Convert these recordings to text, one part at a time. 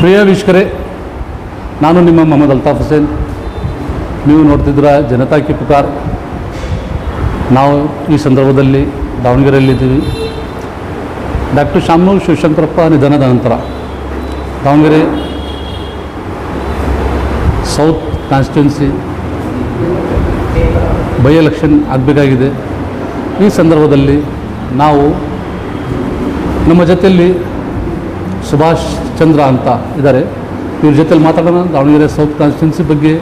ಪ್ರಿಯ ವೀಕ್ಷಕರೇ, ನಾನು ನಿಮ್ಮ ಮೊಹಮ್ಮದ್ ಅಲ್ತಾಫ್ ಹುಸೇನ್. ನೀವು ನೋಡ್ತಿದ್ದೀರ ಜನತಾ ಕಿ ಪುಕಾರ್. ನಾವು ಈ ಸಂದರ್ಭದಲ್ಲಿ ದಾವಣಗೆರೆಯಲ್ಲಿದ್ದೀವಿ. ಡಾಕ್ಟರ್ ಶಾಮನೂರು ಶಿವಶಂಕರಪ್ಪ ನಿಧನದ ನಂತರ Davanagere south constituency by election ಆಗಬೇಕಾಗಿದೆ. ಈ ಸಂದರ್ಭದಲ್ಲಿ ನಾವು ನಮ್ಮ ಜೊತೆಯಲ್ಲಿ ಸುಭಾಷ್ ಚಂದ್ರ ಅಂತ ಇದ್ದಾರೆ. ಇವ್ರ ಜೊತೆಲಿ ಮಾತಾಡೋಣ. ದಾವಣಗೆರೆ ಸೌತ್ ಕಾನ್ಸ್ಟಿಟ್ಯೂನ್ಸಿ ಬಗ್ಗೆ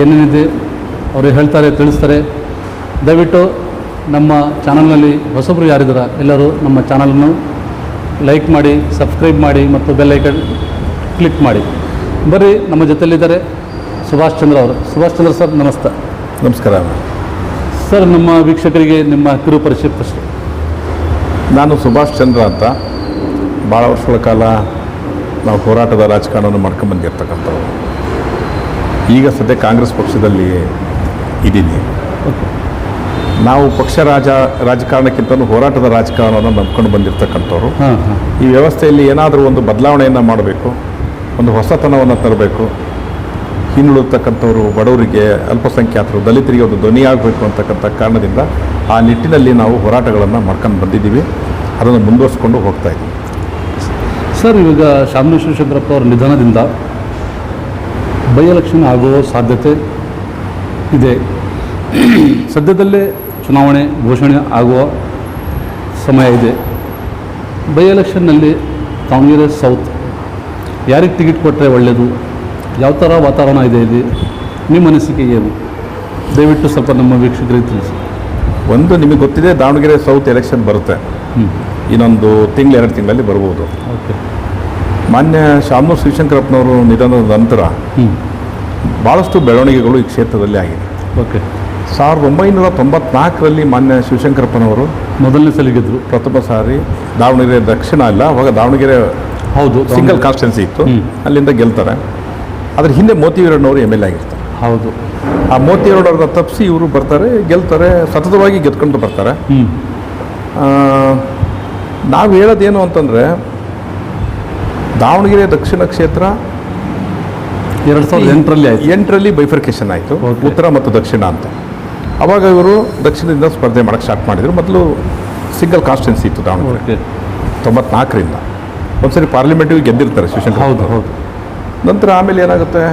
ಏನೇನಿದೆ ಅವರು ಹೇಳ್ತಾರೆ, ತಿಳಿಸ್ತಾರೆ. ದಯವಿಟ್ಟು ನಮ್ಮ ಚಾನಲ್ನಲ್ಲಿ ಹೊಸಬರು ಯಾರಿದ್ದಾರೆ ಎಲ್ಲರೂ ನಮ್ಮ ಚಾನಲನ್ನು ಲೈಕ್ ಮಾಡಿ, ಸಬ್ಸ್ಕ್ರೈಬ್ ಮಾಡಿ ಮತ್ತು ಬೆಲ್ ಐಕನ್ ಕ್ಲಿಕ್ ಮಾಡಿ. ಬರ್ರಿ, ನಮ್ಮ ಜೊತೆಯಲ್ಲಿದ್ದಾರೆ ಸುಭಾಷ್ ಚಂದ್ರ ಅವರು. ಸುಭಾಷ್ ಚಂದ್ರ ಸರ್, ನಮಸ್ತೆ. ನಮಸ್ಕಾರ ಸರ್, ನಮ್ಮ ವೀಕ್ಷಕರಿಗೆ ನಿಮ್ಮ ಕಿರು ಪರಿಚಯ ಪ್ರಶ್ನೆ. ನಾನು ಸುಭಾಷ್ ಚಂದ್ರ ಅಂತ. ಭಾಳ ವರ್ಷಗಳ ಕಾಲ ನಾವು ಹೋರಾಟದ ರಾಜಕಾರಣವನ್ನು ಮಾಡ್ಕೊಂಬಂದಿರ್ತಕ್ಕಂಥವ್ರು. ಈಗ ಸದ್ಯ ಕಾಂಗ್ರೆಸ್ ಪಕ್ಷದಲ್ಲಿ ಇದ್ದೀನಿ. ನಾವು ಪಕ್ಷ ರಾಜಕಾರಣಕ್ಕಿಂತಲೂ ಹೋರಾಟದ ರಾಜಕಾರಣವನ್ನು ನಂಬ್ಕೊಂಡು ಬಂದಿರತಕ್ಕಂಥವ್ರು. ಈ ವ್ಯವಸ್ಥೆಯಲ್ಲಿ ಏನಾದರೂ ಒಂದು ಬದಲಾವಣೆಯನ್ನು ಮಾಡಬೇಕು, ಒಂದು ಹೊಸತನವನ್ನು ತರಬೇಕು, ಹಿಂದುಳಿತಕ್ಕಂಥವ್ರು, ಬಡವರಿಗೆ, ಅಲ್ಪಸಂಖ್ಯಾತರು, ದಲಿತರಿಗೆ ಒಂದು ಧ್ವನಿಯಾಗಬೇಕು ಅಂತಕ್ಕಂಥ ಕಾರಣದಿಂದ ಆ ನಿಟ್ಟಿನಲ್ಲಿ ನಾವು ಹೋರಾಟಗಳನ್ನು ಮಾಡ್ಕೊಂಡು ಬಂದಿದ್ದೀವಿ. ಅದನ್ನು ಮುಂದುವರಿಸ್ಕೊಂಡು ಹೋಗ್ತಾ ಇದ್ದೀವಿ. ಸರ್, ಇವಾಗ ಶಾಮನೂರು ಶಿವಶಂಕರಪ್ಪ ಅವರ ನಿಧನದಿಂದ ಬೈ ಎಲೆಕ್ಷನ್ ಆಗುವ ಸಾಧ್ಯತೆ ಇದೆ. ಸದ್ಯದಲ್ಲೇ ಚುನಾವಣೆ ಘೋಷಣೆ ಆಗುವ ಸಮಯ ಇದೆ. ಬೈ ಎಲೆಕ್ಷನ್ನಲ್ಲಿ ದಾವಣಗೆರೆ ಸೌತ್ ಯಾರಿಗೆ ಟಿಕೆಟ್ ಕೊಟ್ಟರೆ ಒಳ್ಳೆಯದು? ಯಾವ ಥರ ವಾತಾವರಣ ಇದೆ ಇಲ್ಲಿ? ನಿಮ್ಮ ಅನಿಸಿಕೆ ಏನು? ದಯವಿಟ್ಟು ಸ್ವಲ್ಪ ನಮ್ಮ ವೀಕ್ಷಕರಿಗೆ ತಿಳಿಸಿ. ಒಂದು, ನಿಮಗೆ ಗೊತ್ತಿದೆ, ದಾವಣಗೆರೆ ಸೌತ್ ಎಲೆಕ್ಷನ್ ಬರುತ್ತೆ. ಇನ್ನೊಂದು ತಿಂಗಳು 2 ತಿಂಗಳಲ್ಲಿ ಬರ್ಬೋದು. ಓಕೆ. ಮಾನ್ಯ ಶಾಮನೂರು ಶಿವಶಂಕರಪ್ಪನವರು ನಿಧನದ ನಂತರ ಭಾಳಷ್ಟು ಬೆಳವಣಿಗೆಗಳು ಈ ಕ್ಷೇತ್ರದಲ್ಲಿ ಆಗಿದೆ. ಓಕೆ. 1994ರಲ್ಲಿ ಮಾನ್ಯ ಶಿವಶಂಕರಪ್ಪನವರು ಮೊದಲನೇ ಸಲ ಗೆದ್ದರು. ಪ್ರಥಮ ಸಾರಿ ದಾವಣಗೆರೆ ದಕ್ಷಿಣ ಅಲ್ಲ, ಅವಾಗ ದಾವಣಗೆರೆ ಹೌದು, ಸಿಂಗಲ್ ಕಾನ್ಸ್ಟಿಟ್ಯೂನ್ಸಿ ಇತ್ತು, ಅಲ್ಲಿಂದ ಗೆಲ್ತಾರೆ. ಅದ್ರ ಹಿಂದೆ ಮೋತಿವೀರಣ್ಣವರು MLA ಆಗಿರ್ತಾರೆ. ಹೌದು. ಆ ಮೋತಿವೀರಣ್ಣವ್ರನ್ನ ತಪ್ಪಿಸಿ ಇವರು ಬರ್ತಾರೆ, ಗೆಲ್ತಾರೆ, ಸತತವಾಗಿ ಗೆದ್ಕೊಂಡು ಬರ್ತಾರೆ. ನಾವು ಹೇಳೋದೇನು ಅಂತಂದರೆ, ದಾವಣಗೆರೆ ದಕ್ಷಿಣ ಕ್ಷೇತ್ರ 2008ರಲ್ಲಿ ಆಯಿತು. 8ರಲ್ಲಿ ಬೈಫರ್ಕೇಷನ್ ಆಯಿತು, ಉತ್ತರ ಮತ್ತು ದಕ್ಷಿಣ ಅಂತ. ಅವಾಗ ಇವರು ದಕ್ಷಿಣದಿಂದ ಸ್ಪರ್ಧೆ ಮಾಡೋಕ್ಕೆ ಸ್ಟಾರ್ಟ್ ಮಾಡಿದರು. ಮೊದಲು ಸಿಂಗಲ್ ಕಾನ್ಸ್ಟಿಟ್ಯೂನ್ಸಿ ಇತ್ತು ದಾವಣಗೆರೆ. 94ರಿಂದ ಒಂದ್ಸರಿ ಪಾರ್ಲಿಮೆಂಟಿಗೆ ಗೆದ್ದಿರ್ತಾರೆ ಶಿವಶಂಕರ್. ಹೌದು ಹೌದು. ನಂತರ ಆಮೇಲೆ ಏನಾಗುತ್ತೆ,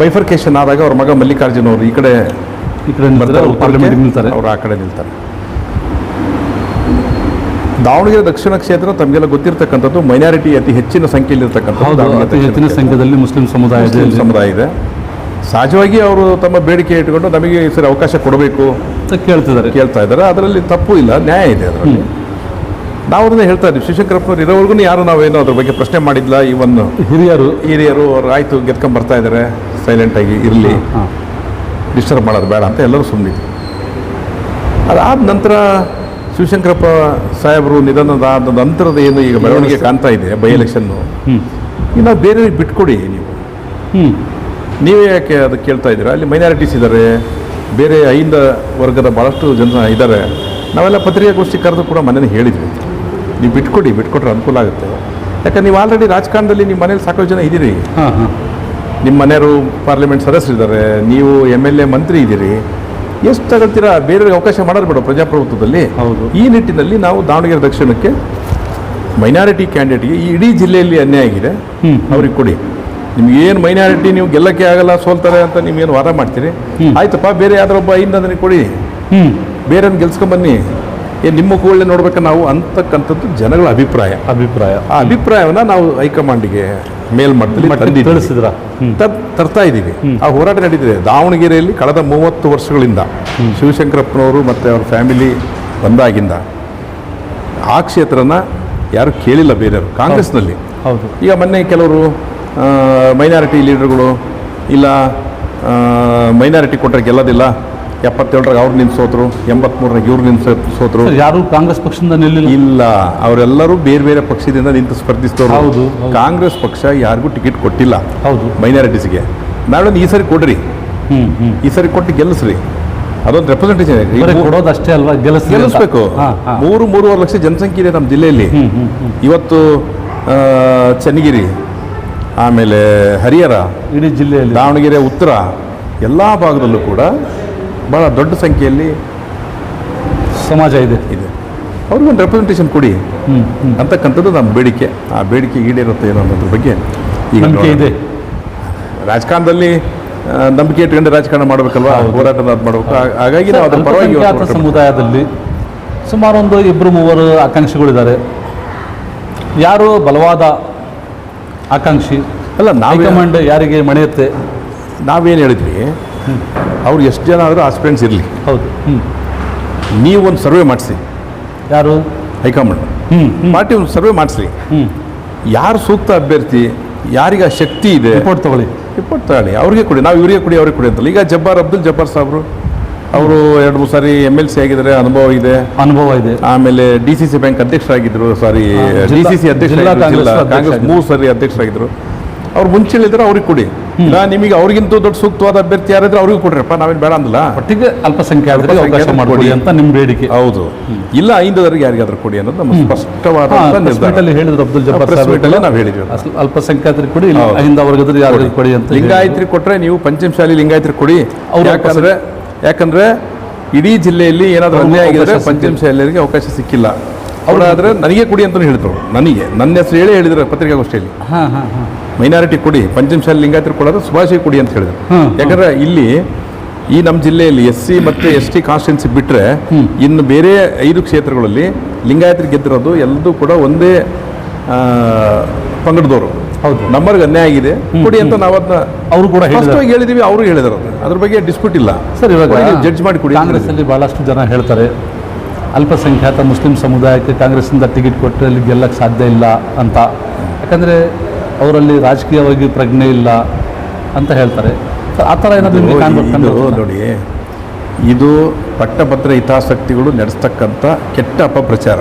ಬೈಫರ್ಕೇಷನ್ ಆದಾಗ ಅವ್ರ ಮಗ ಮಲ್ಲಿಕಾರ್ಜುನ್ ಅವರು ಈ ಕಡೆ ಪಾರ್ಲಿಮೆಂಟ್ ನಿಲ್ತಾರೆ, ಅವರು ಆ ಕಡೆ ನಿಲ್ತಾರೆ. ದಾವಣಗೆರೆ ದಕ್ಷಿಣ ಕ್ಷೇತ್ರ ತಮಗೆಲ್ಲ ಗೊತ್ತಿರ್ತಕ್ಕಂಥದ್ದು ಮೈನಾರಿಟಿ ಅತಿ ಹೆಚ್ಚಿನ ಸಂಖ್ಯೆಯಲ್ಲಿರ್ತಕ್ಕಂಥದ್ದು. ಅತಿ ಹೆಚ್ಚಿನ ಸಂಖ್ಯೆಯಲ್ಲಿ ಮುಸ್ಲಿಂ ಸಮುದಾಯ ಇದೆ. ಸಹಜವಾಗಿ ಅವರು ತಮ್ಮ ಬೇಡಿಕೆ ಇಟ್ಕೊಂಡು ನಮಗೆ ಈ ಸರಿ ಅವಕಾಶ ಕೊಡಬೇಕು ಅಂತ ಕೇಳ್ತಾ ಇದ್ದಾರೆ. ಅದರಲ್ಲಿ ತಪ್ಪು ಇಲ್ಲ, ನ್ಯಾಯ ಇದೆ ಅದರಲ್ಲಿ. ನಾವು ಅದನ್ನ ಹೇಳ್ತಾ ಇದ್ದೀವಿ. ಶಿವಶಂಕರಪ್ಪನವ್ರು ಇರೋವರೆಗೂ ಯಾರು ನಾವೇನೋ ಅದ್ರ ಬಗ್ಗೆ ಪ್ರಶ್ನೆ ಮಾಡಿದ್ಲ. ಇವನ್ನು ಹಿರಿಯರು ಅವ್ರು ಆಯಿತು ಗೆದ್ಕೊಂಡು ಬರ್ತಾ ಇದ್ದಾರೆ, ಸೈಲೆಂಟಾಗಿ ಇರಲಿ, ಡಿಸ್ಟರ್ಬ್ ಮಾಡೋದು ಬೇಡ ಅಂತ ಎಲ್ಲರೂ ಸುಮ್ಮನಿದ್ರು. ಅದಾದ ನಂತರ ಶಿವಶಂಕರಪ್ಪ ಸಾಹೇಬರು ನಿಧನದ ನಂತರದ ಏನು ಈಗ ಬೆಳವಣಿಗೆ ಕಾಣ್ತಾ ಇದೆ, ಬೈ ಎಲೆಕ್ಷನ್ನು, ಇನ್ನು ಬೇರೆಯವ್ರಿಗೆ ಬಿಟ್ಕೊಡಿ. ನೀವೇ ಯಾಕೆ ಅದು ಕೇಳ್ತಾ ಇದ್ದೀರಾ? ಅಲ್ಲಿ ಮೈನಾರಿಟೀಸ್ ಇದ್ದಾರೆ, ಬೇರೆ ಅಹಿಂದ ವರ್ಗದ ಭಾಳಷ್ಟು ಜನ ಇದ್ದಾರೆ. ನಾವೆಲ್ಲ ಪತ್ರಿಕಾಗೋಷ್ಠಿ ಕರೆದು ಕೂಡ ಮನೇಲಿ ಹೇಳಿದ್ವಿ, ನೀವು ಬಿಟ್ಕೊಟ್ರೆ ಅನುಕೂಲ ಆಗುತ್ತೆ. ಯಾಕಂದ್ರೆ ನೀವು ಆಲ್ರೆಡಿ ರಾಜಕಾರಣದಲ್ಲಿ ನಿಮ್ಮ ಮನೇಲಿ ಸಾಕಷ್ಟು ಜನ ಇದ್ದೀರಿ. ನಿಮ್ಮ ಮನೆಯವರು ಪಾರ್ಲಿಮೆಂಟ್ ಸದಸ್ಯರಿದ್ದಾರೆ, ನೀವು MLA ಮಂತ್ರಿ ಇದ್ದೀರಿ. ಎಷ್ಟು ತಗೊಳ್ತೀರಾ? ಬೇರೆಯವ್ರಿಗೆ ಅವಕಾಶ ಮಾಡೋದು ಬೇಡ ಪ್ರಜಾಪ್ರಭುತ್ವದಲ್ಲಿ. ಹೌದು. ಈ ನಿಟ್ಟಿನಲ್ಲಿ ನಾವು ದಾವಣಗೆರೆ ದಕ್ಷಿಣಕ್ಕೆ ಮೈನಾರಿಟಿ ಕ್ಯಾಂಡಿಡೇಟ್ಗೆ ಈ ಇಡೀ ಜಿಲ್ಲೆಯಲ್ಲಿ ಅನ್ಯಾಯ ಆಗಿದೆ, ಅವ್ರಿಗೆ ಕೊಡಿ. ನಿಮ್ಗೆ ಏನು ಮೈನಾರಿಟಿ ನೀವು ಗೆಲ್ಲಕ್ಕೆ ಆಗಲ್ಲ, ಸೋಲ್ತಾರೆ ಅಂತ ನೀವೇನು ವಾದ ಮಾಡ್ತೀರಿ, ಆಯ್ತಪ್ಪ, ಬೇರೆ ಯಾವ್ದಾರೊಬ್ಬ ಹಿಂದೆ ಕೊಡಿ, ಬೇರೆಯವ್ರನ್ನ ಗೆಲ್ಸ್ಕೊಂಬನ್ನಿ. ನಿಮ್ಮ ಕೂಡಲೇ ನೋಡ್ಬೇಕು ನಾವು ಅಂತಕ್ಕಂಥದ್ದು ಜನಗಳ ಅಭಿಪ್ರಾಯ. ಆ ಅಭಿಪ್ರಾಯವನ್ನು ನಾವು ಹೈಕಮಾಂಡಿಗೆ ಮೇಲ್ಮಟ್ಟದಲ್ಲಿ ತರ್ತಾ ಇದ್ದೀವಿ. ಆ ಹೋರಾಟ ನಡೀತಿದೆ ದಾವಣಗೆರೆಯಲ್ಲಿ ಕಳೆದ 30 ವರ್ಷಗಳಿಂದ. ಶಿವಶಂಕರಪ್ಪನವರು ಮತ್ತು ಅವ್ರ ಫ್ಯಾಮಿಲಿ ಬಂದಾಗಿಂದ ಆ ಕ್ಷೇತ್ರನ ಯಾರು ಕೇಳಿಲ್ಲ ಬೇರೆಯವರು ಕಾಂಗ್ರೆಸ್ನಲ್ಲಿ. ಈಗ ಮೊನ್ನೆ ಕೆಲವರು ಮೈನಾರಿಟಿ ಲೀಡರ್ಗಳು, ಇಲ್ಲ ಮೈನಾರಿಟಿ ಕೊಟ್ಟರೆ ಗೆಲ್ಲೋದಿಲ್ಲ, 77ರಾಗ ಅವ್ರು ನಿಲ್ಲಿಸೋದ್ರು, 83ರಾಗ ಇವ್ರು ನಿಲ್ಲಿಸೋದ್ರು. ಯಾರು ಕಾಂಗ್ರೆಸ್ ಪಕ್ಷದಿಂದ ಇಲ್ಲ, ಅವರೆಲ್ಲರೂ ಬೇರೆ ಬೇರೆ ಪಕ್ಷದಿಂದ ನಿಂತು ಸ್ಪರ್ಧಿಸಿದವರು. ಕಾಂಗ್ರೆಸ್ ಪಕ್ಷ ಯಾರಿಗೂ ಟಿಕೆಟ್ ಕೊಟ್ಟಿಲ್ಲ ಮೈನಾರಿಟೀಸ್ಗೆ. ನಾಳೆ ಈ ಸರಿ ಕೊಡ್ರಿ, ಈ ಸರಿ ಕೊಟ್ಟು ಗೆಲ್ಲಿಸ್ರಿ. ಅದೊಂದು ರೆಪ್ರೆಸೆಂಟೇಷನ್ ಕೊಡೋದಷ್ಟೇ ಅಲ್ವಾ, ಗೆಲ್ಲಿಸ್ಬೇಕು. 3-3.5 ಲಕ್ಷ ಜನಸಂಖ್ಯೆ ಇದೆ ನಮ್ಮ ಜಿಲ್ಲೆಯಲ್ಲಿ. ಇವತ್ತು ಚನ್ನಗಿರಿ, ಆಮೇಲೆ ಹರಿಹರ, ಇಡೀ ಜಿಲ್ಲೆಯಲ್ಲಿ ದಾವಣಗೆರೆ ಉತ್ತರ ಎಲ್ಲ ಭಾಗದಲ್ಲೂ ಕೂಡ ಭಾಳ ದೊಡ್ಡ ಸಂಖ್ಯೆಯಲ್ಲಿ ಸಮಾಜ ಇದೆ. ಅವ್ರಿಗೊಂದು ರೆಪ್ರೆಸೆಂಟೇಷನ್ ಕೊಡಿ ಅಂತಕ್ಕಂಥದ್ದು ನಮ್ಮ ಬೇಡಿಕೆ. ಆ ಬೇಡಿಕೆ ಈಡೇರುತ್ತೆ ಏನೋ ಅನ್ನೋದ್ರ ಬಗ್ಗೆ ಈಗ ನಂಬಿಕೆ ಇದೆ. ರಾಜಕಾರಣದಲ್ಲಿ ನಂಬಿಕೆ ಇಟ್ಕೊಂಡು ರಾಜಕಾರಣ ಮಾಡಬೇಕಲ್ವಾ, ಹೋರಾಟ ಮಾಡಬೇಕು. ಹಾಗಾಗಿ ನಾವು ಅದರ ಪರವಾಗಿ ಅಲ್ಪಸಂಖ್ಯಾತ ಸಮುದಾಯದಲ್ಲಿ ಸುಮಾರು ಒಂದು 2-3 ಆಕಾಂಕ್ಷಿಗಳಿದ್ದಾರೆ. ಯಾರು ಬಲವಾದ ಆಕಾಂಕ್ಷಿ ಅಲ್ಲ, ಹೈಕಮಾಂಡ್ ಯಾರಿಗೆ ಮಣಿಯುತ್ತೆ? ನಾವೇನು ಹೇಳಿದ್ವಿ, ಅವ್ರು ಎಷ್ಟು ಜನ ಆದರೂ ಆಸ್ಪಿರೆಂಟ್ಸ್ ಇರಲಿ, ಹೌದು. ನೀವು ಒಂದು ಸರ್ವೆ ಮಾಡಿಸಿ, ಯಾರು ಹೈಕಮಾಂಡ್ ಪಾರ್ಟಿ ಒಂದು ಸರ್ವೆ ಮಾಡಿಸ್ಲಿ, ಯಾರು ಸೂಕ್ತ ಅಭ್ಯರ್ಥಿ, ಯಾರಿಗೆ ಆ ಶಕ್ತಿ ಇದೆ ರಿಪೋರ್ಟ್ ತಗೊಳ್ಳಿ, ರಿಪೋರ್ಟ್ ತಗೊಳ್ಳಿ, ಅವ್ರಿಗೆ ಕೊಡಿ. ನಾವು ಇವರಿಗೆ ಕೊಡಿ, ಅವ್ರಿಗೆ ಕೊಡಿ ಅಂತಲ್ಲ. ಈಗ ಅಬ್ದುಲ್ ಜಬ್ಬಾರ್ ಸಾಬ್ರು ಅವರು 2-3 ಸಾರಿ MLC ಆಗಿದ್ದಾರೆ, ಅನುಭವ ಇದೆ. ಆಮೇಲೆ DCC ಬ್ಯಾಂಕ್ ಅಧ್ಯಕ್ಷರಾಗಿದ್ದರು, DCC ಅಧ್ಯಕ್ಷರಾಗಿದ್ದರು, ಕಾಂಗ್ರೆಸ್ 3 ಸಾರಿ ಅಧ್ಯಕ್ಷರಾಗಿದ್ದರು. ಅವ್ರು ಮುಂಚೆ ಹೇಳಿದ್ರೆ ಅವ್ರಿಗೆ ಕೊಡಿ. ಇಲ್ಲ ನಿಮಗೆ ಅವ್ರಿಗಿಂತ ದೊಡ್ಡ ಸೂಕ್ತವಾದ ಅಭ್ಯರ್ಥಿ ಯಾರಿದ್ರೆ ಅವ್ರಿಗೂ ಕೊಡ್ರಪ್ಪ, ನಾವೇನು ಬೇಡ ಅಂದಿಲ್ಲ. ಒಟ್ಟಿಗೆ ಅಲ್ಪಸಂಖ್ಯಾತರಿಗೆ ಅವಕಾಶ ಮಾಡಿಕೊಡಿ ಅಂತ ನಿಮ್ಮ ಬೇಡಿಕೆ. ಹೌದು. ಇಲ್ಲ ಐಂದವರಿಗೆ ಯಾರಿಗಾದ್ರೂ ಕೊಡಿ ಅನ್ನೋದು ನಮ್ಮ ಸ್ಪಷ್ಟವಾದ ನಿರ್ಧಾರ. ಹೇಳಿದ್ರು ಅಬ್ದುಲ್ ಜಬ್ಬಾರ್ ನಾವು ಹೇಳಿದ್ವಿ, ಅಲ್ಪಸಂಖ್ಯಾತರಿಗೆ ಕೊಡಿ, ಅಹಿಂದ ವರ್ಗದಲ್ಲಿ ಯಾರಿಗೂ ಕೊಡಿ ಅಂತ. ಲಿಂಗಾಯತರಿಗೆ ಕೊಟ್ಟರೆ ನೀವು ಪಂಚಮಶಾಲಿ ಲಿಂಗಾಯತರಿಗೆ ಕೊಡಿ. ಯಾಕಂದ್ರೆ ಇಡೀ ಜಿಲ್ಲೆಯಲ್ಲಿ ಏನಾದರೂ ಅನ್ಯಾಯ ಆಗಿದ್ರೆ ಪಂಚಮಶಾಲಿಯರಿಗೆ ಅವಕಾಶ ಸಿಕ್ಕಿಲ್ಲ. ಅವರಾದ್ರೆ ನನಗೆ ಕೊಡಿ ಅಂತ ಹೇಳಿದ್ರು. ನನ್ನ ಹೆಸರು ಹೇಳಿದ್ರು ಪತ್ರಿಕಾಗೋಷ್ಠಿಯಲ್ಲಿ, ಮೈನಾರಿಟಿ ಕೊಡಿ, ಪಂಚಮಶಾಲಿ ಲಿಂಗಾಯತರು ಕೊಡೋದು ಸುಭಾಷಿಗೆ ಕೊಡಿ ಅಂತ ಹೇಳಿದ್ರು. ಯಾಕಂದ್ರೆ ಇಲ್ಲಿ ಈ ನಮ್ಮ ಜಿಲ್ಲೆಯಲ್ಲಿ SC ಮತ್ತು ST ಕಾನ್ಸ್ಟಿಟ್ಯೂನ್ಸಿ ಬಿಟ್ಟರೆ ಇನ್ನು ಬೇರೆ 5 ಕ್ಷೇತ್ರಗಳಲ್ಲಿ ಲಿಂಗಾಯತರಿಗೆ ಗೆದ್ದಿರೋದು ಎಲ್ಲದೂ ಕೂಡ ಒಂದೇ ಪಂಗಡದವರು. ಹೌದು, ನಮ್ಮವ್ರಿಗೆ ಅನ್ಯಾಯ ಆಗಿದೆ ಕೊಡಿ ಅಂತ ನಾವು ಅದನ್ನ ಅವರು ಕೂಡ ಹೇಳಿದೀವಿ, ಅವರು ಹೇಳಿದಾರೆ. ಅದ್ರ ಬಗ್ಗೆ ಡಿಸ್ಪ್ಯೂಟ್ ಇಲ್ಲ ಸರ್. ಇವಾಗ ಜಡ್ಜ್ ಮಾಡಿ ಕೊಡಿ. ಕಾಂಗ್ರೆಸ್ಸಲ್ಲಿ ಭಾಳಷ್ಟು ಜನ ಹೇಳ್ತಾರೆ ಅಲ್ಪಸಂಖ್ಯಾತ ಮುಸ್ಲಿಂ ಸಮುದಾಯಕ್ಕೆ ಕಾಂಗ್ರೆಸ್ಸಿಂದ ಟಿಕೆಟ್ ಕೊಟ್ಟರೆ ಅಲ್ಲಿ ಗೆಲ್ಲಕ್ಕೆ ಸಾಧ್ಯ ಇಲ್ಲ ಅಂತ, ಯಾಕಂದರೆ ಅವರಲ್ಲಿ ರಾಜಕೀಯವಾಗಿ ಪ್ರಜ್ಞೆ ಇಲ್ಲ ಅಂತ ಹೇಳ್ತಾರೆ. ಆ ಥರ ಏನಾದರೂ ನೋಡಿ, ಇದು ಪಟ್ಟಭದ್ರ ಹಿತಾಸಕ್ತಿಗಳು ನಡೆಸ್ತಕ್ಕಂಥ ಕೆಟ್ಟ ಅಪಪ್ರಚಾರ.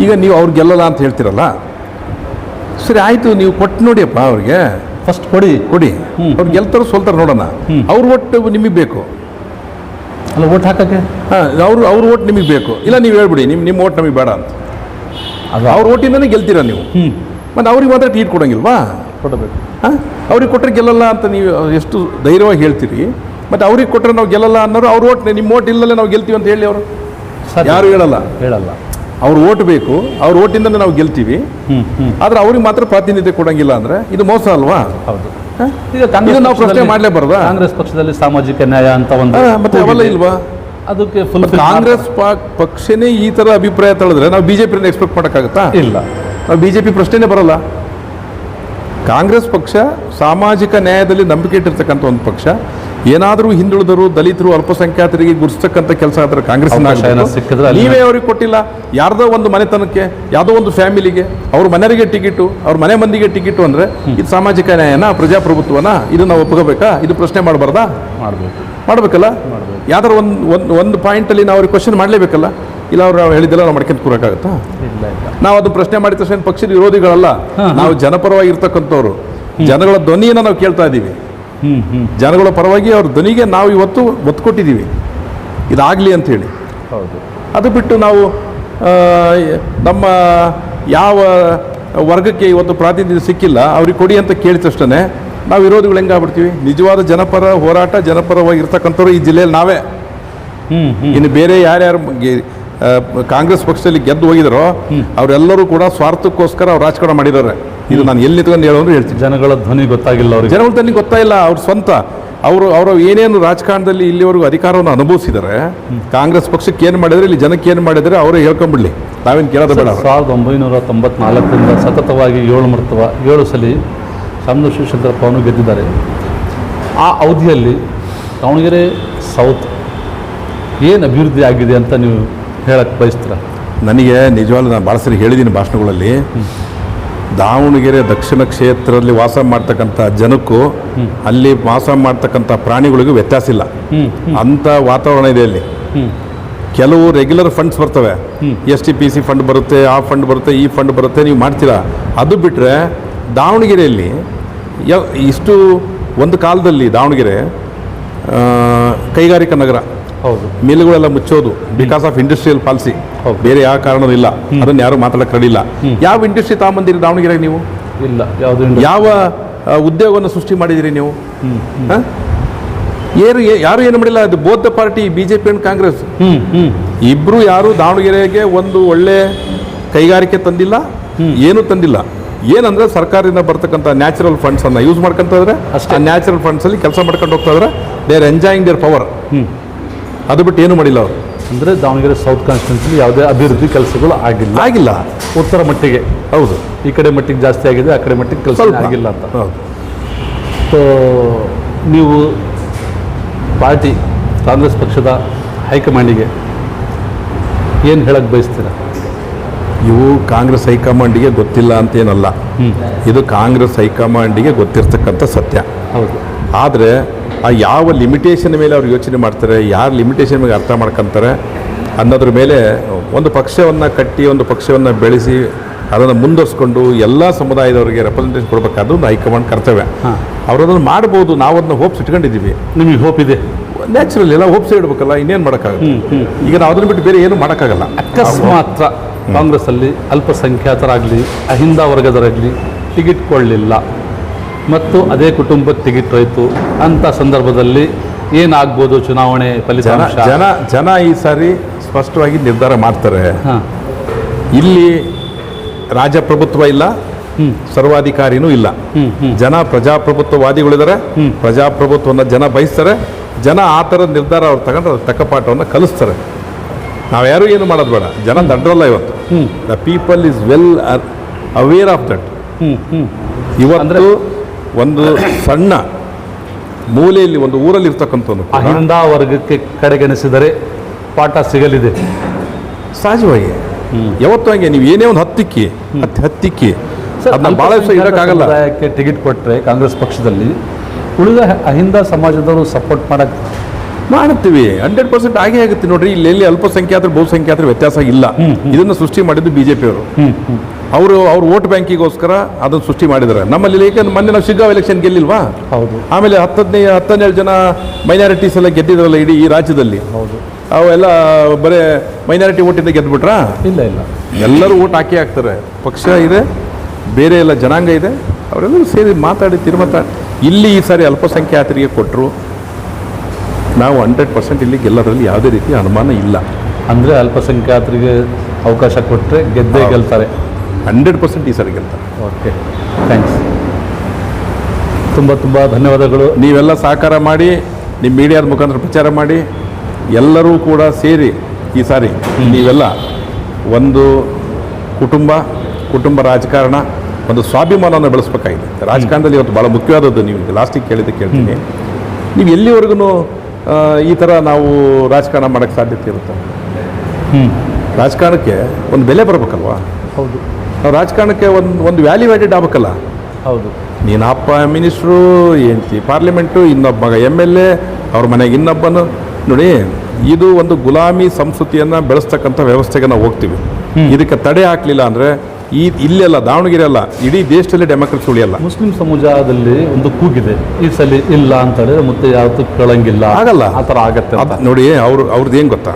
ಈಗ ನೀವು ಅವ್ರು ಗೆಲ್ಲಲ್ಲ ಅಂತ ಹೇಳ್ತಿರಲ್ಲ, ಸರಿ ಆಯಿತು, ನೀವು ಕೊಟ್ಟು ನೋಡಿಯಪ್ಪ, ಅವ್ರಿಗೆ ಫಸ್ಟ್ ಕೊಡಿ. ಅವ್ರು ಗೆಲ್ತಾರೋ ಸೋಲ್ತಾರೋ ನೋಡೋಣ. ಅವ್ರ ಒಟ್ಟು ನಿಮಗೆ ಬೇಕು ಅಲ್ಲ, ಓಟ್ ಹಾಕೋಕ್ಕೆ. ಅವ್ರ ಓಟ್ ನಿಮಗೆ ಬೇಕು, ಇಲ್ಲ ನೀವು ಹೇಳ್ಬಿಡಿ ನಿಮ್ಮ ಓಟ್ ನಮಗೆ ಬೇಡ ಅಂತ. ಅವ್ರ ಓಟಿಂದನೇ ಗೆಲ್ತೀರಾ ನೀವು. ಮತ್ತು ಅವ್ರಿಗೆ ಮಾತ್ರ ಟಿಕೆಟ್ ಕೊಡೋಂಗಿಲ್ವಾ? ಕೊಡಬೇಕು. ಅವ್ರಿಗೆ ಕೊಟ್ಟರೆ ಗೆಲ್ಲಲ್ಲ ಅಂತ ನೀವು ಎಷ್ಟು ಧೈರ್ಯವಾಗಿ ಹೇಳ್ತೀರಿ. ಮತ್ತು ಅವ್ರಿಗೆ ಕೊಟ್ಟರೆ ನಾವು ಗೆಲ್ಲಲ್ಲ ಅನ್ನೋರು ಅವ್ರ ಓಟ್ ನಿಮ್ಮ ಓಟ್ ಇಲ್ಲಲ್ಲೇ ನಾವು ಗೆಲ್ತೀವಿ ಅಂತ ಹೇಳಿ ಅವರು ಯಾರು ಹೇಳಲ್ಲ. ಅವ್ರ ಓಟ್ ಬೇಕು, ಅವ್ರ ಓಟಿಂದಲೇ ನಾವು ಗೆಲ್ತೀವಿ. ಆದರೆ ಅವ್ರಿಗೆ ಮಾತ್ರ ಪ್ರಾತಿನಿಧ್ಯ ಕೊಡೋಂಗಿಲ್ಲ ಅಂದರೆ ಇದು ಮೋಸ ಅಲ್ವಾ? ಹೌದು. ಈಗ ನಾವು ಪ್ರಶ್ನೆ ಮಾಡಲೇಬಾರ್ದಾ? ಕಾಂಗ್ರೆಸ್ ಪಕ್ಷದಲ್ಲಿ ಸಾಮಾಜಿಕ ನ್ಯಾಯ ಅಂತ ಒಂದು ಮತ್ತೆ ಅವೆಲ್ಲ ಇಲ್ವಾ? ಅದಕ್ಕೆ ಫುಲ್ ಕಾಂಗ್ರೆಸ್ ಪಕ್ಷನೇ ಈ ಥರ ಅಭಿಪ್ರಾಯ ತಳೆದ್ರೆ ನಾವು BJP ಎಕ್ಸ್ಪೆಕ್ಟ್ ಮಾಡೋಕ್ಕಾಗತ್ತಾ? ಇಲ್ಲ, ನಾವು BJP ಪ್ರಶ್ನೆನೇ ಬರಲ್ಲ. ಕಾಂಗ್ರೆಸ್ ಪಕ್ಷ ಸಾಮಾಜಿಕ ನ್ಯಾಯದಲ್ಲಿ ನಂಬಿಕೆ ಇಟ್ಟಿರ್ತಕ್ಕಂಥ ಒಂದು ಪಕ್ಷ. ಏನಾದರೂ ಹಿಂದುಳಿದರು, ದಲಿತರು, ಅಲ್ಪಸಂಖ್ಯಾತರಿಗೆ ಗುರುಸ್ತಕ್ಕಂಥ ಕೆಲಸ ಆದರೆ ಕಾಂಗ್ರೆಸ್ ನೀವೇ ಅವ್ರಿಗೆ ಕೊಟ್ಟಿಲ್ಲ. ಯಾರ್ದೋ ಒಂದು ಮನೆತನಕ್ಕೆ, ಯಾವುದೋ ಒಂದು ಫ್ಯಾಮಿಲಿಗೆ, ಅವ್ರ ಮನೆಯವರಿಗೆ ಟಿಕೆಟು, ಅವ್ರ ಮನೆ ಮಂದಿಗೆ ಟಿಕೆಟು ಅಂದರೆ ಇದು ಸಾಮಾಜಿಕ ನ್ಯಾಯನ, ಪ್ರಜಾಪ್ರಭುತ್ವನ? ಇದು ನಾವು ಒಪ್ಕೋಬೇಕಾ? ಇದು ಪ್ರಶ್ನೆ ಮಾಡಬಾರ್ದಾ? ಮಾಡಬೇಕಲ್ಲ. ಯಾವ್ದಾರು ಒಂದು ಪಾಯಿಂಟಲ್ಲಿ ನಾವು ಅವ್ರಿಗೆ ಕ್ವಶನ್ ಮಾಡಲೇಬೇಕಲ್ಲ. ಇಲ್ಲ ಅವ್ರು ಹೇಳಿದ್ದೆಲ್ಲ ನಾವು ಮಾಡ್ಕೊಂತ ಕೂರಕ್ಕಾಗತ್ತಾ? ನಾವು ಅದು ಪ್ರಶ್ನೆ ಮಾಡಿದ ತಕ್ಷಣ ಪಕ್ಷದ ವಿರೋಧಿಗಳಲ್ಲ, ನಾವು ಜನಪರವಾಗಿ ಇರ್ತಕ್ಕಂಥವ್ರು. ಜನಗಳ ಧ್ವನಿಯನ್ನು ನಾವು ಕೇಳ್ತಾ ಇದ್ದೀವಿ. ಜನಗಳ ಪರವಾಗಿ ಅವ್ರ ಧ್ವನಿಗೆ ನಾವು ಇವತ್ತು ಒತ್ತು ಕೊಟ್ಟಿದ್ದೀವಿ, ಇದಾಗಲಿ ಅಂಥೇಳಿ. ಅದು ಬಿಟ್ಟು ನಾವು ನಮ್ಮ ಯಾವ ವರ್ಗಕ್ಕೆ ಇವತ್ತು ಪ್ರಾತಿನಿಧ್ಯ ಸಿಕ್ಕಿಲ್ಲ ಅವ್ರಿಗೆ ಕೊಡಿ ಅಂತ ಕೇಳಿದ ತಕ್ಷಣ ನಾವು ವಿರೋಧಿಗಳು ಹೆಂಗಾಗ್ಬಿಡ್ತೀವಿ? ನಿಜವಾದ ಜನಪರ ಹೋರಾಟ, ಜನಪರವಾಗಿ ಇರ್ತಕ್ಕಂಥವ್ರು ಈ ಜಿಲ್ಲೆಯಲ್ಲಿ ನಾವೇ. ಇನ್ನು ಬೇರೆ ಯಾರ್ಯಾರು ಕಾಂಗ್ರೆಸ್ ಪಕ್ಷದಲ್ಲಿ ಗೆದ್ದು ಹೋಗಿದಾರೋ ಅವರೆಲ್ಲರೂ ಕೂಡ ಸ್ವಾರ್ಥಕ್ಕೋಸ್ಕರ ಅವ್ರು ರಾಜಕಾರಣ ಮಾಡಿದ್ದಾರೆ. ಇದು ನಾನು ಎಲ್ಲಿ ನಿಂತ್ಕೊಂಡು ಹೇಳೋರು ಹೇಳ್ತೀನಿ. ಜನಗಳ ಧ್ವನಿ ಗೊತ್ತಾಗಿಲ್ಲ ಅವ್ರಿಗೆ, ಜನಗಳ ಧ್ವನಿ ಗೊತ್ತಾಗಿಲ್ಲ. ಅವ್ರ ಸ್ವಂತ ಅವರು ಏನೇನು ರಾಜಕಾರಣದಲ್ಲಿ ಇಲ್ಲಿವರೆಗೂ ಅಧಿಕಾರವನ್ನು ಅನುಭವಿಸಿದ್ದಾರೆ, ಕಾಂಗ್ರೆಸ್ ಪಕ್ಷಕ್ಕೆ ಏನು ಮಾಡಿದರೆ, ಇಲ್ಲಿ ಜನಕ್ಕೆ ಏನು ಮಾಡಿದರೆ ಅವರೇ ಹೇಳ್ಕೊಂಬಿಡ್ಲಿ, ನಾವೇನು ಕೇಳೋದು ಬೇಡ. 1994ರಿಂದ ಸತತವಾಗಿ 7 ಸಲ ಶಾಮನೂರು ಶಿವಶಂಕರಪ್ಪ ಅವನು ಗೆದ್ದಿದ್ದಾರೆ. ಆ ಅವಧಿಯಲ್ಲಿ ದಾವಣಗೆರೆ ಸೌತ್ ಏನು ಅಭಿವೃದ್ಧಿ ಆಗಿದೆ ಅಂತ ನೀವು ಹೇಳಕ್ಕೆ ಬಯಸ್ತೀರಾ? ನನಗೆ ನಿಜವಾಗ್ಲೂ ನಾನು ಭಾಳ ಸರಿ ಹೇಳಿದ್ದೀನಿ ಭಾಷಣಗಳಲ್ಲಿ, ದಾವಣಗೆರೆ ದಕ್ಷಿಣ ಕ್ಷೇತ್ರದಲ್ಲಿ ವಾಸ ಮಾಡ್ತಕ್ಕಂಥ ಜನಕ್ಕೂ ಅಲ್ಲಿ ವಾಸ ಮಾಡ್ತಕ್ಕಂಥ ಪ್ರಾಣಿಗಳಿಗೂ ವ್ಯತ್ಯಾಸ ಇಲ್ಲ. ಅಂಥ ವಾತಾವರಣ ಇದೆ ಅಲ್ಲಿ. ಕೆಲವು ರೆಗ್ಯುಲರ್ ಫಂಡ್ಸ್ ಬರ್ತವೆ, STPC ಫಂಡ್ ಬರುತ್ತೆ, ಆ ಫಂಡ್ ಬರುತ್ತೆ, ಈ ಫಂಡ್ ಬರುತ್ತೆ, ನೀವು ಮಾಡ್ತೀರಾ. ಅದು ಬಿಟ್ಟರೆ ದಾವಣಗೆರೆಯಲ್ಲಿ ಇಷ್ಟು ಒಂದು ಕಾಲದಲ್ಲಿ ದಾವಣಗೆರೆ ಕೈಗಾರಿಕಾ ನಗರ, ಹೌದು. ಮಿಲ್ಗಳೆಲ್ಲ ಮುಚ್ಚೋದು ಬಿಕಾಸ್ ಆಫ್ ಇಂಡಸ್ಟ್ರಿಯಲ್ ಪಾಲಿಸಿ, ಹೌದು. ಬೇರೆ ಯಾವ ಕಾರಣನೂ ಇಲ್ಲ. ಅದನ್ನು ಯಾರು ಮಾತಾಡಕ್ಕೆ ರೆಡಿಲ್ಲ. ಯಾವ ಇಂಡಸ್ಟ್ರಿ ತಗೊಂಬಂದಿರಿ ದಾವಣಗೆರೆಗೆ ನೀವು? ಇಲ್ಲ, ಯಾವುದು ಯಾವ ಉದ್ಯೋಗವನ್ನು ಸೃಷ್ಟಿ ಮಾಡಿದಿರಿ ನೀವು? ಹ? ಯಾರು ಏನು ಮಾಡಿಲ್ಲ. ಅದು both party, BJP and Congress ಇಬ್ರು ಯಾರು ದಾವಣಗೆರೆಗೆ ಒಂದು ಒಳ್ಳೆ ಕೈಗಾರಿಕೆ ತಂದಿಲ್ಲ, ಏನು ತಂದಿಲ್ಲ. ಏನಂದ್ರೆ ಸರ್ಕಾರದಿಂದ ಬರ್ತಕ್ಕಂಥ ನ್ಯಾಚುರಲ್ ಫಂಡ್ಸ್ ಅನ್ನ ಯೂಸ್ ಮಾಡ್ಕೊಂತಿದ್ರೆ ಅಷ್ಟೇ. ನ್ಯಾಚುರಲ್ ಫಂಡ್ಸ್ ಅಲ್ಲಿ ಕೆಲಸ ಮಾಡ್ಕೊಂಡು ಹೋಗ್ತಾ ಇದ್ರೆ they are enjoying their power. ಅದು ಬಿಟ್ಟು ಏನು ಮಾಡಿಲ್ಲ ಅವರು. ಅಂದರೆ ದಾವಣಗೆರೆ ಸೌತ್ ಕಾನ್ಸ್ಟಿಟ್ಯೂನ್ಸಿಲಿ ಯಾವುದೇ ಅಭಿವೃದ್ಧಿ ಕೆಲಸಗಳು ಆಗಿಲ್ಲ. ಉತ್ತರ ಮಟ್ಟಿಗೆ ಹೌದು, ಈ ಕಡೆ ಮಟ್ಟಿಗೆ ಜಾಸ್ತಿ ಆಗಿದೆ, ಆ ಕಡೆ ಮಟ್ಟಿಗೆ ಕೆಲಸ ಸ್ವಲ್ಪ ಆಗಿಲ್ಲ ಅಂತ. ಹೌದು. ಸೊ ನೀವು ಪಾರ್ಟಿ ಕಾಂಗ್ರೆಸ್ ಪಕ್ಷದ ಹೈಕಮಾಂಡಿಗೆ ಏನು ಹೇಳಕ್ಕೆ ಬಯಸ್ತೀರಾ? ಇವು ಕಾಂಗ್ರೆಸ್ ಹೈಕಮಾಂಡಿಗೆ ಗೊತ್ತಿಲ್ಲ ಅಂತೇನಲ್ಲ, ಇದು ಕಾಂಗ್ರೆಸ್ ಹೈಕಮಾಂಡಿಗೆ ಗೊತ್ತಿರ್ತಕ್ಕಂಥ ಸತ್ಯ. ಹೌದು. ಆದರೆ ಆ ಯಾವ ಲಿಮಿಟೇಷನ್ ಮೇಲೆ ಅವ್ರು ಯೋಚನೆ ಮಾಡ್ತಾರೆ, ಯಾರು ಲಿಮಿಟೇಷನ್ ಮೇಲೆ ಅರ್ಥ ಮಾಡ್ಕೊತಾರೆ ಅನ್ನೋದ್ರ ಮೇಲೆ ಒಂದು ಪಕ್ಷವನ್ನು ಕಟ್ಟಿ, ಒಂದು ಪಕ್ಷವನ್ನು ಬೆಳೆಸಿ, ಅದನ್ನು ಮುಂದುವರಿಸ್ಕೊಂಡು ಎಲ್ಲ ಸಮುದಾಯದವರಿಗೆ ರೆಪ್ರೆಸೆಂಟೇಷನ್ ಕೊಡಬೇಕಾದ ಒಂದು ಹೈಕಮಾಂಡ್ ಕರ್ತವ್ಯ. ಅವ್ರು ಅದನ್ನು ಮಾಡ್ಬೋದು, ನಾವು ಅದನ್ನ ಹೋಪ್ಸ್ ಇಟ್ಕೊಂಡಿದ್ದೀವಿ. ನಿಮಗೆ ಹೋಪ್ ಇದೆ? ನ್ಯಾಚುರಲ್ ಎಲ್ಲ ಹೋಪ್ಸೇ ಇಡಬೇಕಲ್ಲ, ಇನ್ನೇನು ಮಾಡೋಕ್ಕಾಗಲ್ಲ. ಈಗ ನಾವು ಅದನ್ನು ಬಿಟ್ಟು ಬೇರೆ ಏನು ಮಾಡೋಕ್ಕಾಗಲ್ಲ. ಅಕಸ್ಮಾತ್ ಕಾಂಗ್ರೆಸ್ಸಲ್ಲಿ ಅಲ್ಪಸಂಖ್ಯಾತರಾಗಲಿ, ಅಹಿಂದ ವರ್ಗದವರಾಗಲಿ ಟಿಕೆಟ್ ಕೊಡಲಿಲ್ಲ ಮತ್ತು ಅದೇ ಕುಟುಂಬಕ್ಕೆ ಟಿಕೆಟ್ ಹೋಯಿತು ಅಂತ ಸಂದರ್ಭದಲ್ಲಿ ಏನಾಗ್ಬೋದು ಚುನಾವಣೆ ಫಲಿತಾಂಶ? ಜನ ಈ ಸಾರಿ ಸ್ಪಷ್ಟವಾಗಿ ನಿರ್ಧಾರ ಮಾಡ್ತಾರೆ. ಇಲ್ಲಿ ರಾಜಪ್ರಭುತ್ವ ಇಲ್ಲ, ಸರ್ವಾಧಿಕಾರಿನೂ ಇಲ್ಲ. ಜನ ಪ್ರಜಾಪ್ರಭುತ್ವವಾದಿಗಳಿದ್ದಾರೆ, ಪ್ರಜಾಪ್ರಭುತ್ವವನ್ನು ಜನ ಬಯಸ್ತಾರೆ. ಜನ ಆ ಥರದ ನಿರ್ಧಾರ ಅವ್ರು ತಗೊಂಡ್ರೆ ಅದ್ರ ತಕ್ಕ ಪಾಠವನ್ನು ಕಲಿಸ್ತಾರೆ. ನಾವು ಯಾರೂ ಏನು ಮಾಡೋದು ಬೇಡ, ಜನ ದಡ್ರಲ್ಲ ಇವತ್ತು. The people is well aware of that. ಇವತ್ತು ಒಂದು ಸಣ್ಣ ಮೂಲೆಯಲ್ಲಿ ಒಂದು ಊರಲ್ಲಿ ಇರ್ತಕ್ಕಂಥದ್ದು ಅಹಿಂದ ವರ್ಗಕ್ಕೆ ಕಡೆಗಣಿಸಿದರೆ ಪಾಠ ಸಿಗಲಿದೆ ಸಹಜವಾಗಿ. ಯಾವತ್ತೂ ಹಂಗೆ ನೀವು ಏನೇ ಒಂದು ಹತ್ತಿಕ್ಕಿ ಅದನ್ನ ಭಾಳ ದಿವಸ ಇಡೋಕ್ಕಾಗಲ್ಲ. ಸಮುದಾಯಕ್ಕೆ ಟಿಕೆಟ್ ಕೊಟ್ಟರೆ ಕಾಂಗ್ರೆಸ್ ಪಕ್ಷದಲ್ಲಿ ಉಳಿದ ಅಹಿಂದ ಸಮಾಜದವರು ಸಪೋರ್ಟ್ ಮಾಡ್ತೀವಿ. 100% ಆಗೇ ಆಗುತ್ತೆ. ನೋಡ್ರಿ, ಇಲ್ಲಿ ಅಲ್ಪಸಂಖ್ಯಾತರು ಬಹುಸಂಖ್ಯಾತರ ವ್ಯತ್ಯಾಸ ಇಲ್ಲ. ಇದನ್ನು ಸೃಷ್ಟಿ ಮಾಡಿದ್ದು BJP ಅವರು ಅವ್ರ ವೋಟ್ ಬ್ಯಾಂಕಿಗೋಸ್ಕರ ಅದನ್ನು ಸೃಷ್ಟಿ ಮಾಡಿದ್ದಾರೆ. ನಮ್ಮಲ್ಲಿ ಏಕೆಂದ್ರೆ ಮೊನ್ನೆ ನಾವು ಶಿಗ್ಗಾಂವ್ ಎಲೆಕ್ಷನ್ ಗೆಲ್ಲಿಲ್ವಾ? ಹೌದು. ಆಮೇಲೆ 17 ಜನ ಮೈನಾರಿಟೀಸ್ ಎಲ್ಲ ಗೆದ್ದಿದ್ರಲ್ಲ ಇಡೀ ಈ ರಾಜ್ಯದಲ್ಲಿ. ಹೌದು. ಅವೆಲ್ಲ ಬರೇ ಮೈನಾರಿಟಿ ಓಟಿಂದ ಗೆದ್ಬಿಟ್ರಾ? ಇಲ್ಲ. ಎಲ್ಲರೂ ಓಟ್ ಹಾಕ್ತಾರೆ. ಪಕ್ಷ ಇದೆ, ಬೇರೆ ಎಲ್ಲ ಜನಾಂಗ ಇದೆ, ಅವರೆಲ್ಲರೂ ಸೇರಿ ಮಾತಾಡಿ ಇಲ್ಲಿ ಈ ಸಾರಿ ಅಲ್ಪಸಂಖ್ಯಾತರಿಗೆ ಕೊಟ್ಟರು. ನಾವು 100% ಇಲ್ಲಿ ಗೆಲ್ಲೋದ್ರಲ್ಲಿ ಯಾವುದೇ ರೀತಿಯ ಅನುಮಾನ ಇಲ್ಲ. ಅಂದರೆ ಅಲ್ಪಸಂಖ್ಯಾತರಿಗೆ ಅವಕಾಶ ಕೊಟ್ಟರೆ ಗೆದ್ದೇ ಗೆಲ್ತಾರೆ. 100% ಈ ಸಾರಿ ಗೆಲ್ತಾರೆ. Okay, thanks. ತುಂಬ ಧನ್ಯವಾದಗಳು. ನೀವೆಲ್ಲ ಸಹಕಾರ ಮಾಡಿ, ನಿಮ್ಮ ಮೀಡಿಯಾದ ಮುಖಾಂತರ ಪ್ರಚಾರ ಮಾಡಿ, ಎಲ್ಲರೂ ಕೂಡ ಸೇರಿ ಈ ಸಾರಿ ನೀವೆಲ್ಲ ಒಂದು ಕುಟುಂಬ ರಾಜಕಾರಣ, ಒಂದು ಸ್ವಾಭಿಮಾನವನ್ನು ಬೆಳೆಸ್ಬೇಕಾಗಿದೆ. ರಾಜಕಾರಣದಲ್ಲಿ ಇವತ್ತು ಭಾಳ ಮುಖ್ಯವಾದದ್ದು. ನೀವು ಲಾಸ್ಟಿಗೆ ಕೇಳ್ತೀನಿ, ನೀವು ಎಲ್ಲಿವರೆಗೂ ಈ ಥರ ನಾವು ರಾಜಕಾರಣ ಮಾಡೋಕ್ಕೆ ಸಾಧ್ಯತೆ ಇರುತ್ತೆ? ರಾಜಕಾರಣಕ್ಕೆ ಒಂದು ಬೆಲೆ ಬರಬೇಕಲ್ವಾ? ಹೌದು. ನಾವು ರಾಜಕಾರಣಕ್ಕೆ ಒಂದು ವ್ಯಾಲ್ಯೂ ಆ್ಯಡೆಡ್ ಆಗಬೇಕಲ್ಲ? ಹೌದು. ನೀನು ಅಪ್ಪ ಮಿನಿಸ್ಟ್ರು, ಹೆಂಡ್ತಿ ಪಾರ್ಲಿಮೆಂಟು, ಇನ್ನೊಬ್ಬ ಮಗ MLA, ಅವ್ರ ಮನೆಗೆ ಇನ್ನೊಬ್ಬನು. ನೋಡಿ, ಇದು ಒಂದು ಗುಲಾಮಿ ಸಂಸ್ಕೃತಿಯನ್ನು ಬೆಳೆಸ್ತಕ್ಕಂಥ ವ್ಯವಸ್ಥೆಗೆ ನಾವು ಹೋಗ್ತೀವಿ. ಇದಕ್ಕೆ ತಡೆ ಹಾಕಲಿಲ್ಲ ಅಂದರೆ ಇಲ್ಲೆಲ್ಲ ದಾವಣಗೆರೆ ಅಲ್ಲ, ಇಡೀ ದೇಶದಲ್ಲಿ ಡೆಮೋಕ್ರಸಿ ಉಳಿಯಲ್ಲ. ಮುಸ್ಲಿಂ ಸಮುದಾಯದಲ್ಲಿ ಒಂದು ಕೂಗಿದೆ, ಈ ಸಲ ಇಲ್ಲ ಅಂತ ಹೇಳಿದ್ರೆ ಮತ್ತೆ ಯಾವತ್ತೂ ಕೇಳಂಗಿಲ್ಲ, ಆಗಲ್ಲ, ಆ ಥರ ಆಗತ್ತೆ ಅಂತ. ನೋಡಿ, ಅವ್ರದ್ದು ಏನು ಗೊತ್ತಾ,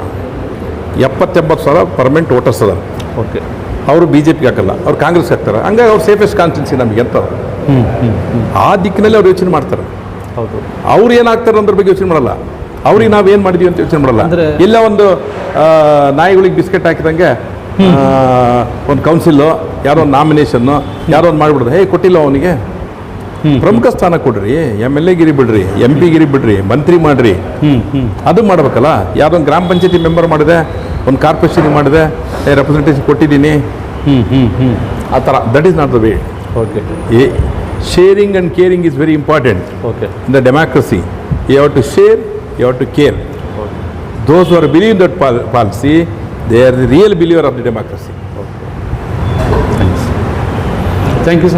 70-80 ಸಾವಿರ ಪರ್ಮನೆಂಟ್ ವೋಟರ್ಸ್ ಅದ. ಓಕೆ. ಅವರು BJPಗೆ ಹಾಕಲ್ಲ, ಅವ್ರು ಕಾಂಗ್ರೆಸ್ಗೆ ಹಾಕ್ತಾರೆ. ಹಂಗಾಗಿ ಅವ್ರು ಸೇಫೆಸ್ಟ್ ಕಾನ್ಸ್ಟಿಟ್ಯೂನ್ಸಿ ನಮಗೆ ಅಂತ ಆ ದಿಕ್ಕಿನಲ್ಲಿ ಅವ್ರು ಯೋಚನೆ ಮಾಡ್ತಾರೆ. ಹೌದು. ಅವ್ರು ಏನಾಗ್ತಾರೆ ಅನ್ನೋದ್ರ ಬಗ್ಗೆ ಯೋಚನೆ ಮಾಡಲ್ಲ. ಅವ್ರಿಗೆ ನಾವೇನು ಮಾಡಿದ್ವಿ ಅಂತ ಯೋಚನೆ ಮಾಡಲ್ಲ. ಎಲ್ಲ ಒಂದು ನಾಯಿಗಳಿಗೆ ಬಿಸ್ಕೆಟ್ ಹಾಕಿದಂಗೆ ಒಂದು ಕೌನ್ಸಿಲ್ಲು, ಯಾರೋ ಒಂದು ನಾಮಿನೇಷನ್ನು, ಯಾರೋ ಒಂದು ಮಾಡಿಬಿಡ್ದು. ಕೊಟ್ಟಿಲ್ಲ ಅವನಿಗೆ ಪ್ರಮುಖ ಸ್ಥಾನ ಕೊಡ್ರಿ, MLA ಗಿರಿ ಬಿಡ್ರಿ, MP ಗಿರಿ ಬಿಡ್ರಿ, ಮಂತ್ರಿ ಮಾಡ್ರಿ. ಅದು ಮಾಡ್ಬೇಕಲ್ಲ. ಯಾವುದೋ ಒಂದು ಗ್ರಾಮ ಪಂಚಾಯತಿ ಮೆಂಬರ್ ಮಾಡಿದೆ, ಒಂದು ಕಾರ್ಪೊರೇಷನ್ ಮಾಡಿದೆ, ರೆಪ್ರೆಸೆಂಟೇಷನ್ ಕೊಟ್ಟಿದ್ದೀನಿ, ಆ ಥರ. That is not the way. Okay. Sharing and caring is very important. Okay. In the democracy you have to share, you have to care. Those who are believing that policy, they are the real believer of the democracy. Thank you, sir.